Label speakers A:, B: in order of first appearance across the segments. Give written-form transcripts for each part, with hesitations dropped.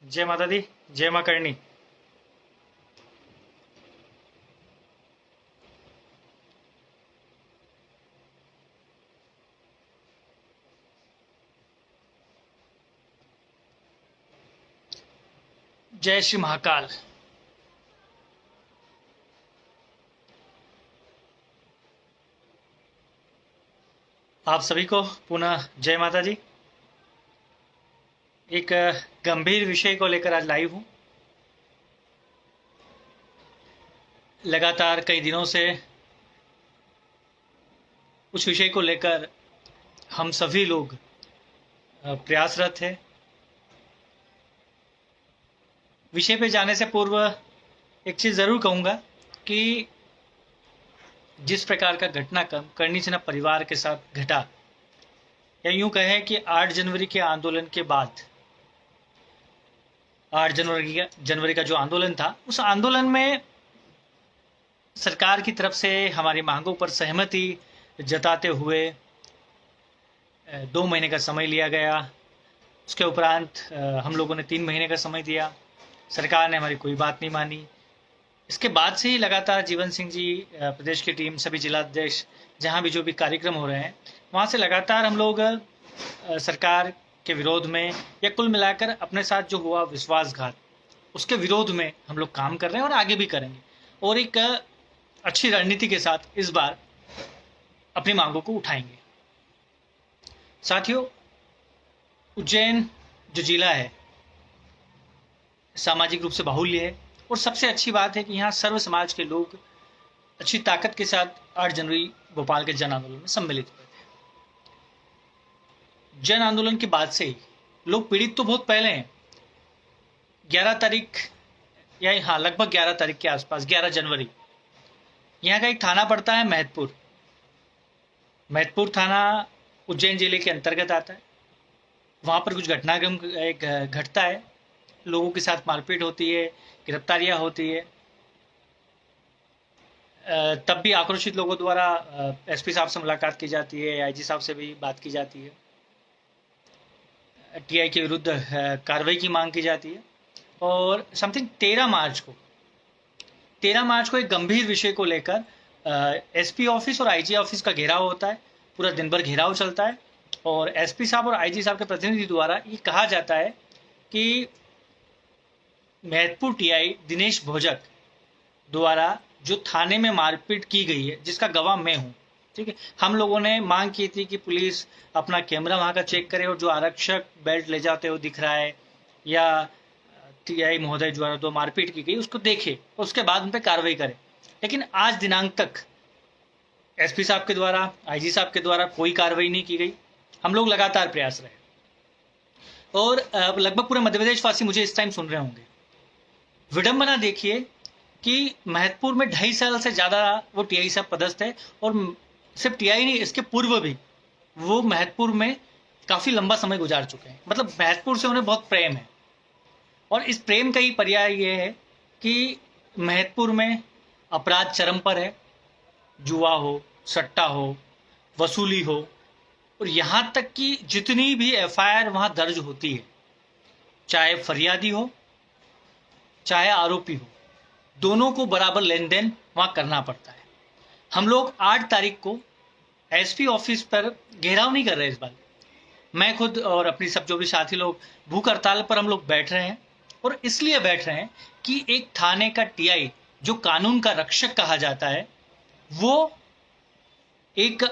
A: जय माता दी। जय माँ करणी। जय श्री महाकाल। आप सभी को पुनः जय माता जी। एक गंभीर विषय को लेकर आज लाइव हूँ। लगातार कई दिनों से उस विषय को लेकर हम सभी लोग प्रयासरत हैं। विषय पे जाने से पूर्व एक चीज़ ज़रूर कहूँगा कि जिस प्रकार का घटनाक्रम करणी सेना परिवार के साथ घटा, या यूं कहें कि 8 जनवरी के आंदोलन के बाद 8 जनवरी का जो आंदोलन था, उस आंदोलन में सरकार की तरफ से हमारी मांगों पर सहमति जताते हुए 2 महीने का समय लिया गया। उसके उपरांत हम लोगों ने 3 महीने का समय दिया। सरकार ने हमारी कोई बात नहीं मानी। इसके बाद से ही लगातार जीवन सिंह जी, प्रदेश की टीम, सभी जिलाध्यक्ष, जहाँ भी जो भी कार्यक्रम हो रहे हैं, वहाँ से लगातार हम लोग सरकार के विरोध में, या कुल मिलाकर अपने साथ जो हुआ विश्वासघात, उसके विरोध में हम लोग काम कर रहे हैं और आगे भी करेंगे। और एक अच्छी रणनीति के साथ इस बार अपनी मांगों को उठाएंगे। साथियों, उज्जैन जो जिला है सामाजिक रूप से बाहुल्य है, और सबसे अच्छी बात है कि यहाँ सर्व समाज के लोग अच्छी ताकत के साथ 8 जनवरी भोपाल के जन आंदोलन में सम्मिलित हुए थे। जन आंदोलन के बाद से ही लोग पीड़ित तो बहुत पहले हैं। 11 तारीख, या हाँ लगभग 11 तारीख के आसपास, 11 जनवरी, यहाँ का एक थाना पड़ता है महतपुर। महतपुर थाना उज्जैन जिले के अंतर्गत आता है। वहाँ पर कुछ घटनाक्रम घटता है, लोगों के साथ मारपीट होती है, गिरफ्तारियां होती है। तब भी आक्रोशित लोगों द्वारा एसपी साहब से मुलाकात की जाती है, आईजी साहब से भी बात की जाती है, टीआई के विरुद्ध कार्रवाई की मांग की जाती है। और समथिंग 13 मार्च को एक गंभीर विषय को लेकर एसपी ऑफिस और आईजी ऑफिस का घेराव होता है। पूरा दिन भर घेराव चलता है और एसपी साहब और आईजी साहब के प्रतिनिधि द्वारा ये कहा जाता है कि महतपुर टीआई दिनेश भोजक द्वारा जो थाने में मारपीट की गई है, जिसका गवाह मैं हूँ, ठीक है। हम लोगों ने मांग की थी कि पुलिस अपना कैमरा वहाँ का चेक करे और जो आरक्षक बेल्ट ले जाते हुए दिख रहा है या टीआई महोदय द्वारा जो मारपीट की गई उसको देखे, उसके बाद उन पर कार्रवाई करे। लेकिन आज दिनांक तक एसपी साहब के द्वारा, आईजी साहब के द्वारा कोई कार्रवाई नहीं की गई। हम लोग लगातार प्रयास रहे और लगभग पूरे मध्य प्रदेश वासी मुझे इस टाइम सुन रहे होंगे। विडंबना देखिए कि महतपुर में 2.5 साल से ज़्यादा वो टीआई साहब पदस्थ है, और सिर्फ टीआई नहीं, इसके पूर्व भी वो महतपुर में काफ़ी लंबा समय गुजार चुके हैं। मतलब महतपुर से उन्हें बहुत प्रेम है, और इस प्रेम का ही पर्याय ये है कि महतपुर में अपराध चरम पर है। जुआ हो, सट्टा हो, वसूली हो, और यहाँ तक कि जितनी भी एफआईआर वहाँ दर्ज होती है, चाहे फरियादी हो चाहे आरोपी हो, दोनों को बराबर लेन देन वहाँ करना पड़ता है। हम लोग 8 तारीख को एसपी ऑफिस पर घेराव नहीं कर रहे इस बार। मैं खुद और अपनी सब जो भी साथी लोग भूख हड़ताल पर हम लोग बैठ रहे हैं, और इसलिए बैठ रहे हैं कि एक थाने का टीआई जो कानून का रक्षक कहा जाता है, वो एक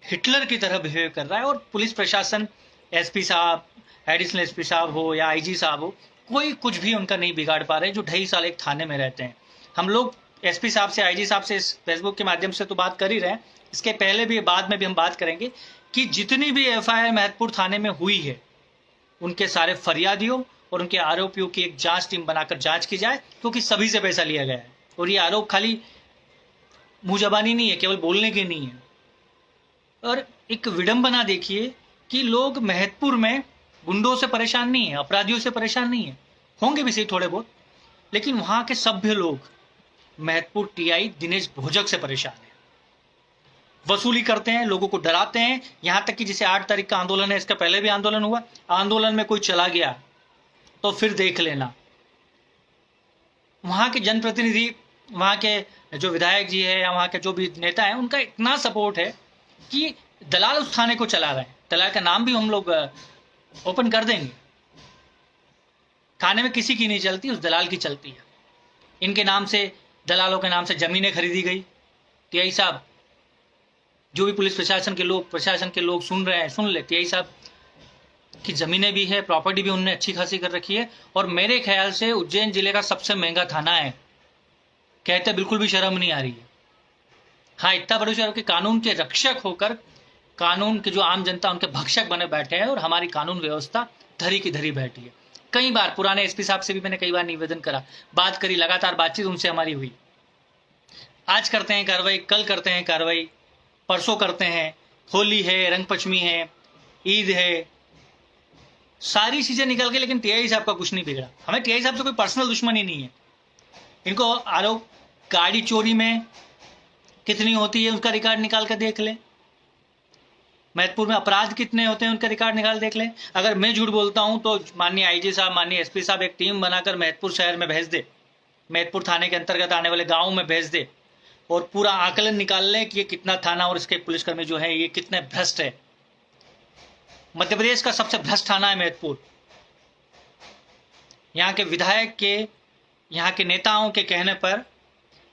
A: हिटलर की तरह बिहेव कर रहा है। और पुलिस प्रशासन, एसपी साहब, एडिशनल एसपी साहब हो या आईजी साहब हो, कोई कुछ भी उनका नहीं बिगाड़ पा रहे, जो 2.5 साल एक थाने में रहते हैं। हम लोग एसपी साहब से, आईजी साहब से इस फेसबुक के माध्यम से तो बात कर ही रहे हैं, इसके पहले भी, बाद में भी हम बात करेंगे कि जितनी भी एफआईआर महतपुर थाने में हुई है, उनके सारे फरियादियों और उनके आरोपियों की एक जांच टीम बनाकर जांच की जाए, क्योंकि सभी से पैसा लिया गया है। और ये आरोप खाली मुंह जबानी नहीं है, केवल बोलने के नहीं है। और एक विडंबना देखिए कि लोग महतपुर में गुंडों से परेशान नहीं है, अपराधियों से परेशान नहीं है, होंगे भी सही थोड़े बहुत, लेकिन वहां के सभ्य लोग महतपुर टीआई दिनेश भोजक से परेशान है। वसूली करते हैं, लोगों को डराते हैं। यहां तक कि जिसे 8 तारीख का आंदोलन है, इसका पहले भी आंदोलन हुआ, आंदोलन में कोई चला गया तो फिर देख लेना। वहाँ के जनप्रतिनिधि, वहाँ के जो विधायक जी है या वहाँ के जो भी नेता है, उनका इतना सपोर्ट है कि दलाल उस थाने को चला रहे हैं। दलाल का नाम भी हम लोग ओपन कर देंगे। थाने में किसी की नहीं चलती, उस दलाल की चलती है। इनके नाम से, दलालों के नाम से ज़मीनें खरीदी गई। टीआई साहब, जो भी पुलिस प्रशासन के लोग सुन रहे हैं, सुन ले। टीआई साहब की ज़मीनें भी है, प्रॉपर्टी भी उनने अच्छी खासी कर रखी है। और मेरे ख्याल से उज्जैन जिले का सबसे महंगा थाना है। कहते बिल्कुल भी शर्म नहीं आ रही है। हाँ, इतना बड़ा शहर के कानून के रक्षक होकर कानून के जो आम जनता उनके भक्षक बने बैठे हैं और हमारी कानून व्यवस्था धरी की धरी बैठी है। कई बार पुराने एसपी साहब से भी मैंने कई बार निवेदन करा, बात करी, लगातार बातचीत उनसे हमारी हुई। आज करते हैं कार्रवाई, कल करते हैं कार्रवाई, परसों करते हैं। होली है, रंग पंचमी है, ईद है, सारी चीजें निकल के, लेकिन टीआई साहब का कुछ नहीं बिगड़ा। हमें टीआई साहब से कोई पर्सनल दुश्मनी नहीं है। इनको आरोप गाड़ी चोरी में कितनी होती है उसका रिकॉर्ड निकाल कर देख लें। महतपुर में अपराध कितने होते हैं उनका रिकॉर्ड निकाल देख लें। अगर मैं झूठ बोलता हूं तो माननीय आईजी साहब, माननीय एसपी साहब एक टीम बनाकर महतपुर शहर में भेज दे, महतपुर थाने के अंतर्गत आने वाले गाँव में भेज दे और पूरा आकलन निकाल लें कि ये कितना थाना और इसके पुलिसकर्मी जो है ये कितने भ्रष्ट है। मध्य प्रदेश का सबसे भ्रष्ट थाना है महतपुर। यहाँ के विधायक के, यहाँ के नेताओं के कहने पर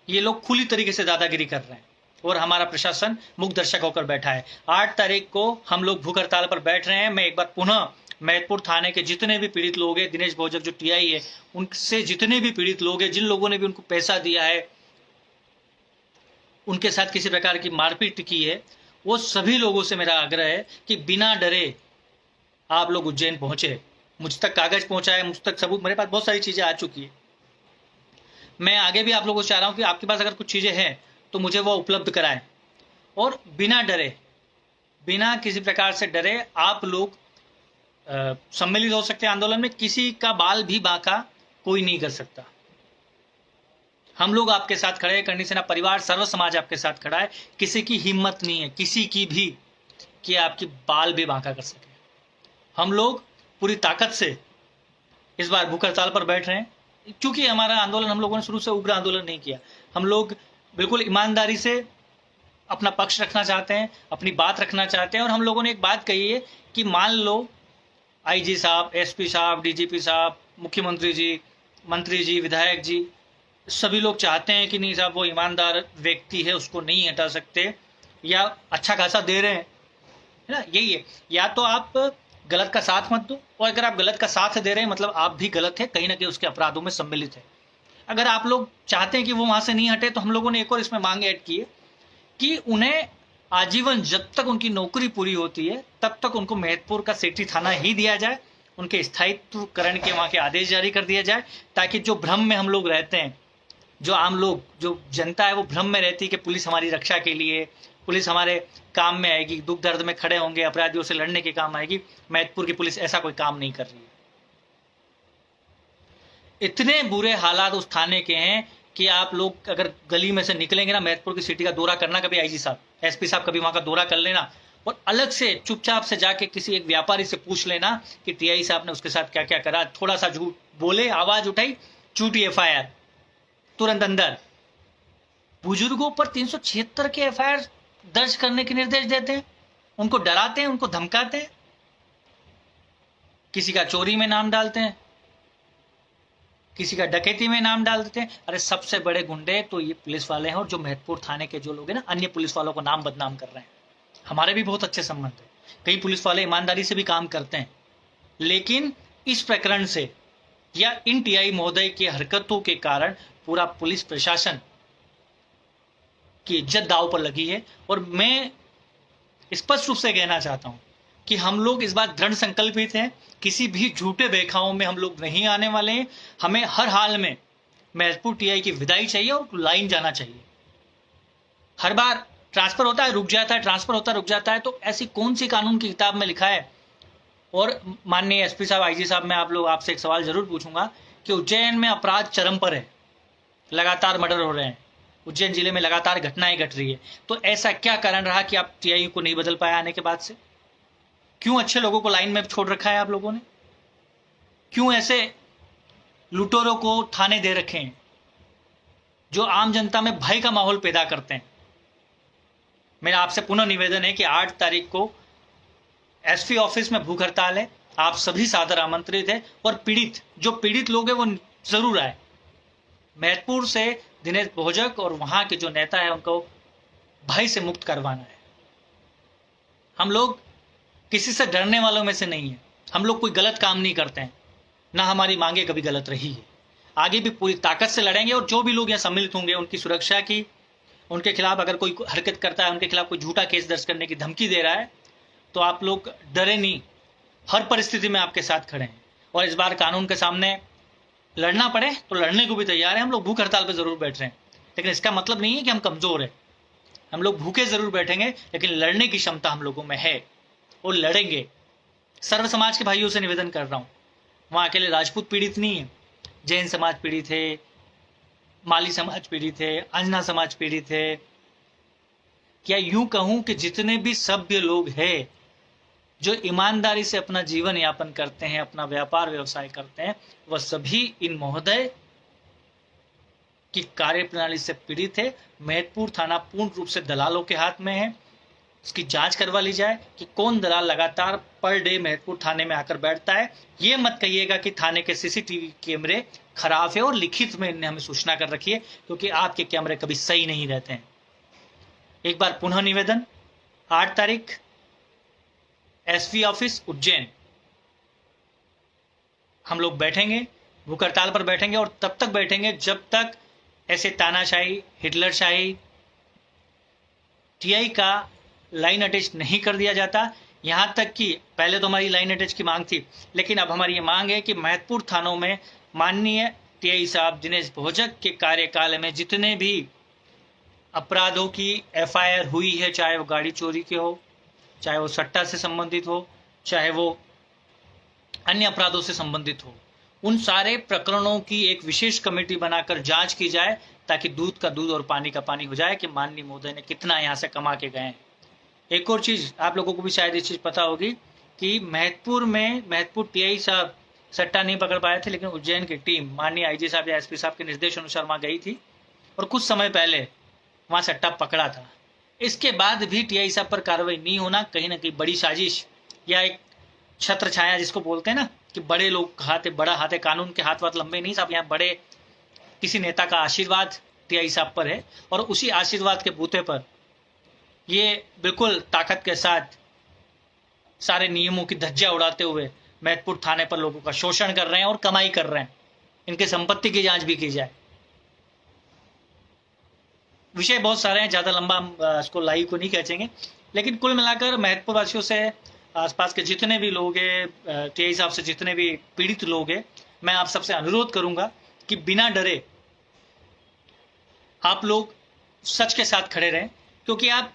A: ये लोग खुली तरीके से दादागिरी कर रहे हैं और हमारा प्रशासन मुख दर्शक होकर बैठा है। 8 तारीख को हम लोग भूख हड़ताल पर बैठ रहे हैं। मैं एक बार पुनः महतपुर थाने के जितने भी पीड़ित लोग हैं, दिनेश भोजक जो टीआई है, उनसे जितने भी पीड़ित लोग हैं, जिन लोगों ने भी उनको पैसा दिया है, उनके साथ किसी प्रकार की मारपीट की है, वो सभी लोगों से मेरा आग्रह है कि बिना डरे आप लोग उज्जैन पहुंचे। मुझ तक कागज पहुंचाए, मुझ तक सबूत, मेरे पास बहुत सारी चीजें आ चुकी है। मैं आगे भी आप लोगों को चाह रहा हूं कि आपके पास अगर कुछ चीजें हैं तो मुझे वो उपलब्ध कराएं और बिना डरे, बिना किसी प्रकार से डरे आप लोग सम्मिलित हो सकते हैं आंदोलन में। किसी का बाल भी बांका कोई नहीं कर सकता। हम लोग आपके साथ खड़े हैं, करनी सेना परिवार, सर्व समाज आपके साथ खड़ा है। किसी की हिम्मत नहीं है, किसी की भी, कि आपकी बाल भी बांका कर सके। हम लोग पूरी ताकत से इस बार भूख हड़ताल पर बैठ रहे हैं, क्योंकि हमारा आंदोलन, हम लोगों ने शुरू से उग्र आंदोलन नहीं किया। हम लोग बिल्कुल ईमानदारी से अपना पक्ष रखना चाहते हैं, अपनी बात रखना चाहते हैं। और हम लोगों ने एक बात कही है कि मान लो आईजी साहब, एसपी साहब, डीजीपी साहब, मुख्यमंत्री जी, मंत्री जी, विधायक जी, सभी लोग चाहते हैं कि नहीं साहब वो ईमानदार व्यक्ति है, उसको नहीं हटा सकते, या अच्छा खासा दे रहे हैं, है ना। यही है, या तो आप गलत का साथ मत दो, और अगर आप गलत का साथ दे रहे हैं मतलब आप भी गलत है, कहीं ना कहीं उसके अपराधों में सम्मिलित है। अगर आप लोग चाहते हैं कि वो वहां से नहीं हटे, तो हम लोगों ने एक और इसमें मांग ऐड की है कि उन्हें आजीवन, जब तक उनकी नौकरी पूरी होती है तब तक उनको महतपुर का सिटी थाना ही दिया जाए, उनके स्थायित्वकरण के वहां के आदेश जारी कर दिया जाए, ताकि जो भ्रम में हम लोग रहते हैं, जो आम लोग, जो जनता है, वो भ्रम में रहती है कि पुलिस हमारी रक्षा के लिए, पुलिस हमारे काम में आएगी, दुख दर्द में खड़े होंगे, अपराधियों से लड़ने के काम आएगी। महतपुर की पुलिस ऐसा कोई काम नहीं कर रही है। इतने बुरे हालात उस थाने के हैं कि आप लोग अगर गली में से निकलेंगे ना, महतपुर की सिटी का दौरा करना कभी, आईजी साहब, एसपी साहब, कभी वहां का दौरा कर लेना और अलग से चुपचाप से जाके किसी एक व्यापारी से पूछ लेना कि टीआई साहब ने उसके साथ क्या क्या करा। थोड़ा सा झूठ बोले, आवाज उठाई, झूठी एफआईआर, तुरंत अंदर। बुजुर्गों पर 376 के एफआईआर दर्ज करने के निर्देश देते हैं, उनको डराते हैं, उनको धमकाते हैं, किसी का चोरी में नाम डालते हैं, किसी का डकैती में नाम डाल देते हैं। अरे सबसे बड़े गुंडे तो ये पुलिस वाले हैं, और जो महतपुर थाने के जो लोग हैं ना, अन्य पुलिस वालों को नाम बदनाम कर रहे हैं। हमारे भी बहुत अच्छे संबंध है, कई पुलिस वाले ईमानदारी से भी काम करते हैं, लेकिन इस प्रकरण से या इन टीआई महोदय की हरकतों के कारण पूरा पुलिस प्रशासन की इज्जत दांव पर लगी है। और मैं स्पष्ट रूप से कहना चाहता हूं कि हम लोग इस बात दृढ़ संकल्पित हैं, किसी भी झूठे बेखाओं में हम लोग नहीं आने वाले हैं। हमें हर हाल में महतपुर टीआई की विदाई चाहिए और लाइन जाना चाहिए। हर बार ट्रांसफर होता है, रुक जाता है, ट्रांसफर होता है, रुक जाता है, तो ऐसी कौन सी कानून की किताब में लिखा है। और माननीय एसपी साहब, आईजी साहब, मैं आपसे एक सवाल जरूर पूछूंगा कि उज्जैन में अपराध चरम पर है, लगातार मर्डर हो रहे हैं, उज्जैन जिले में लगातार घटनाएं घट रही है, तो ऐसा क्या कारण रहा कि आप टीआई को नहीं बदल पाए आने के बाद से? क्यों अच्छे लोगों को लाइन में छोड़ रखा है आप लोगों ने? क्यों ऐसे लुटेरों को थाने दे रखे हैं, जो आम जनता में भय का माहौल पैदा करते हैं। मेरा आपसे पुनः निवेदन है कि 8 तारीख को एसपी ऑफिस में भूख हड़ताल है, आप सभी सादर आमंत्रित है, और जो पीड़ित लोग हैं वो जरूर आए। महतपुर से दिनेश बहुजक और वहां के जो नेता है उनको भय से मुक्त करवाना है। हम लोग किसी से डरने वालों में से नहीं है, हम लोग कोई गलत काम नहीं करते हैं, ना हमारी मांगे कभी गलत रही है। आगे भी पूरी ताकत से लड़ेंगे, और जो भी लोग यहाँ सम्मिलित होंगे उनकी सुरक्षा की, उनके खिलाफ अगर कोई हरकत करता है, उनके खिलाफ कोई झूठा केस दर्ज करने की धमकी दे रहा है, तो आप लोग डरे नहीं, हर परिस्थिति में आपके साथ खड़े हैं। और इस बार कानून के सामने लड़ना पड़े तो लड़ने को भी तैयार हैं। हम लोग भूख हड़ताल पर जरूर बैठ रहे हैं, लेकिन इसका मतलब नहीं है कि हम कमजोर हैं। हम लोग भूखे जरूर बैठेंगे, लेकिन लड़ने की क्षमता हम लोगों में है और लड़ेंगे। सर्व समाज के भाइयों से निवेदन कर रहा हूँ, वहाँ अकेले राजपूत पीड़ित नहीं है, जैन समाज पीड़ित है, माली समाज पीड़ित है, अंजना समाज पीड़ित है। क्या यूं कहूं कि जितने भी सभ्य लोग हैं जो ईमानदारी से अपना जीवन यापन करते हैं, अपना व्यापार व्यवसाय करते हैं, वह सभी इन महोदय की कार्यप्रणाली से पीड़ित है। महतपुर थाना पूर्ण रूप से दलालों के हाथ में है। उसकी जांच करवा ली जाए कि कौन दलाल लगातार पर डे महतपुर थाने में आकर बैठता है। ये मत कहिएगा कि थाने के सीसीटीवी कैमरे खराब है और लिखित में इन्हें हमें सूचना कर रखी है, क्योंकि आपके कैमरे कभी सही नहीं रहते हैं। एक बार पुनः निवेदन, 8 तारीख एसपी ऑफिस उज्जैन हम लोग बैठेंगे, भूख हड़ताल पर बैठेंगे, और तब तक बैठेंगे जब तक ऐसे तानाशाही, हिटलरशाही, टीआई का लाइन अटैच नहीं कर दिया जाता। यहां तक कि पहले तो हमारी लाइन अटैच की मांग थी, लेकिन अब हमारी ये मांग है कि महतपुर थानों में माननीय टीआई साहब दिनेश बहुजक के कार्यकाल में जितने भी अपराधों की एफआईआर हुई है, चाहे वो गाड़ी चोरी के हो, चाहे वो सट्टा से संबंधित हो, चाहे वो अन्य अपराधों से संबंधित हो, उन सारे प्रकरणों की एक विशेष कमेटी बनाकर जांच की जाए, ताकि दूध का दूध और पानी का पानी हो जाए कि माननीय महोदय ने कितना यहाँ से कमा के गए हैं। एक और चीज़ आप लोगों को भी शायद ये चीज़ पता होगी कि महतपुर टीआई साहब सट्टा नहीं पकड़ पाए थे, लेकिन उज्जैन की टीम माननीय आईजी साहब या एसपी साहब के निर्देश अनुसार वहाँ गई थी और कुछ समय पहले वहाँ सट्टा पकड़ा था। इसके बाद भी टीआई साहब पर कार्रवाई नहीं होना कहीं ना कहीं बड़ी साजिश या एक छत्र छाया जिसको बोलते हैं ना, कि बड़े लोग बड़ा हाथ है, कानून के हाथ लंबे नहीं साहब। यहाँ बड़े किसी नेता का आशीर्वाद टीआई साहब पर है, और उसी आशीर्वाद के बूते पर ये बिल्कुल ताकत के साथ सारे नियमों की धज्जियां उड़ाते हुए महतपुर थाने पर लोगों का शोषण कर रहे हैं और कमाई कर रहे हैं। इनके संपत्ति की जांच भी की जाए। विषय बहुत सारे हैं, ज़्यादा लंबा इसको लाइव को नहीं खींचेंगे, लेकिन कुल मिलाकर महतपुर वासियों से, आसपास के जितने भी लोग हैं, टीआई साहब से जितने भी पीड़ित लोग हैं, मैं आप सबसे अनुरोध करूंगा कि बिना डरे आप लोग सच के साथ खड़े रहें, क्योंकि आप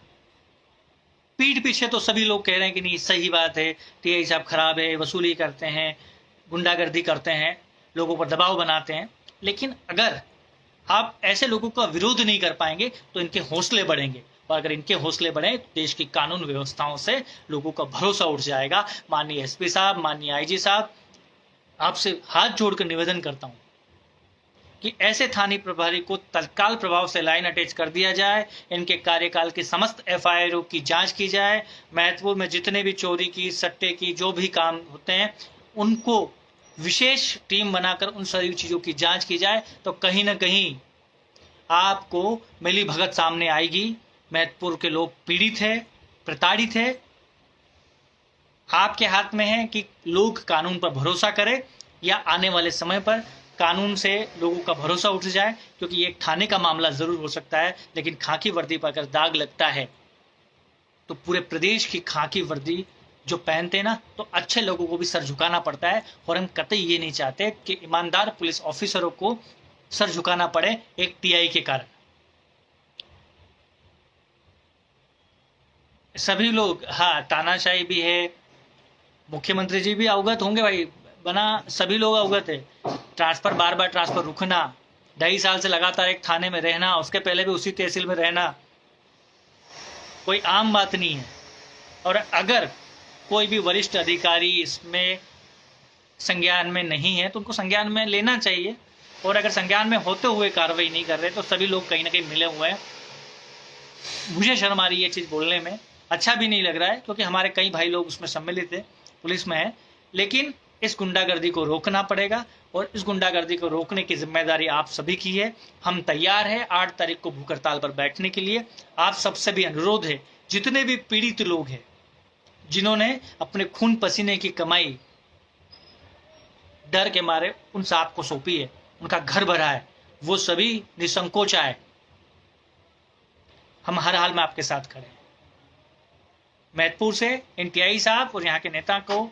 A: पीठ पीछे तो सभी लोग कह रहे हैं कि नहीं सही बात है, टीआई साहब खराब है, वसूली करते हैं, गुंडागर्दी करते हैं, लोगों पर दबाव बनाते हैं। लेकिन अगर आप ऐसे लोगों का विरोध नहीं कर पाएंगे तो इनके हौसले बढ़ेंगे, और अगर इनके हौसले बढ़े तो देश की कानून व्यवस्थाओं से लोगों का भरोसा उठ जाएगा। माननीय एसपी साहब, माननीय आईजी साहब, आपसे हाथ जोड़कर निवेदन करता हूं कि ऐसे थाने प्रभारी को तत्काल प्रभाव से लाइन अटैच कर दिया जाए, इनके कार्यकाल की समस्त एफआईआर की जांच की जाए। महतपुर में जितने भी चोरी की, सट्टे की, जो भी काम होते हैं, उनको विशेष टीम बनाकर उन सारी चीज़ों की जांच की जाए, तो कहीं ना कहीं आपको मिली भगत सामने आएगी। महतपुर के लोग पीड़ित है, प्रताड़ित है, आपके हाथ में है कि लोग कानून पर भरोसा करें या आने वाले समय पर कानून से लोगों का भरोसा उठ जाए। क्योंकि ये एक थाने का मामला जरूर हो सकता है, लेकिन खाकी वर्दी पर अगर दाग लगता है तो पूरे प्रदेश की खाकी वर्दी जो पहनते हैं ना, तो अच्छे लोगों को भी सर झुकाना पड़ता है। और हम कतई ये नहीं चाहते कि ईमानदार पुलिस ऑफिसरों को सर झुकाना पड़े एक टीआई के कारण। सभी लोग, हाँ, तानाशाही भी है, मुख्यमंत्री जी भी अवगत होंगे भाई, बना सभी लोग अवगत है। ट्रांसफर, बार बार ट्रांसफर रुकना, 2.5 साल से लगातार एक थाने में रहना, उसके पहले भी उसी तहसील में रहना, कोई आम बात नहीं है। और अगर कोई भी वरिष्ठ अधिकारी इसमें संज्ञान में नहीं है तो उनको संज्ञान में लेना चाहिए, और अगर संज्ञान में होते हुए कार्रवाई नहीं कर रहे तो सभी लोग कहीं ना कहीं मिले हुए हैं। मुझे शर्म आ रही है ये चीज़ बोलने में, अच्छा भी नहीं लग रहा है क्योंकि हमारे कई भाई लोग उसमें सम्मिलित थे, पुलिस में है, लेकिन इस गुंडागर्दी को रोकना पड़ेगा और इस गुंडागर्दी को रोकने की जिम्मेदारी आप सभी की है। हम तैयार हैं 8 तारीख को भूख हड़ताल पर बैठने के लिए। आप सबसे भी अनुरोध है, जितने भी पीड़ित लोग हैं, जिन्होंने अपने खून पसीने की कमाई डर के मारे उन साहब को सौंपी है, उनका घर भरा है, वो सभी निसंकोच आए। हम हर हाल में आपके साथ खड़े हैं। मैदपुर से एनटीआई साहब और यहाँ के नेता को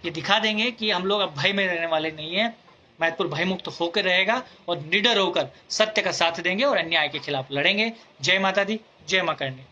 A: ये दिखा देंगे कि हम लोग अब भय में रहने वाले नहीं हैं। मैदपुर भयमुक्त होकर रहेगा और निडर होकर सत्य का साथ देंगे और अन्याय के खिलाफ लड़ेंगे। जय माता दी, जय मां करणी।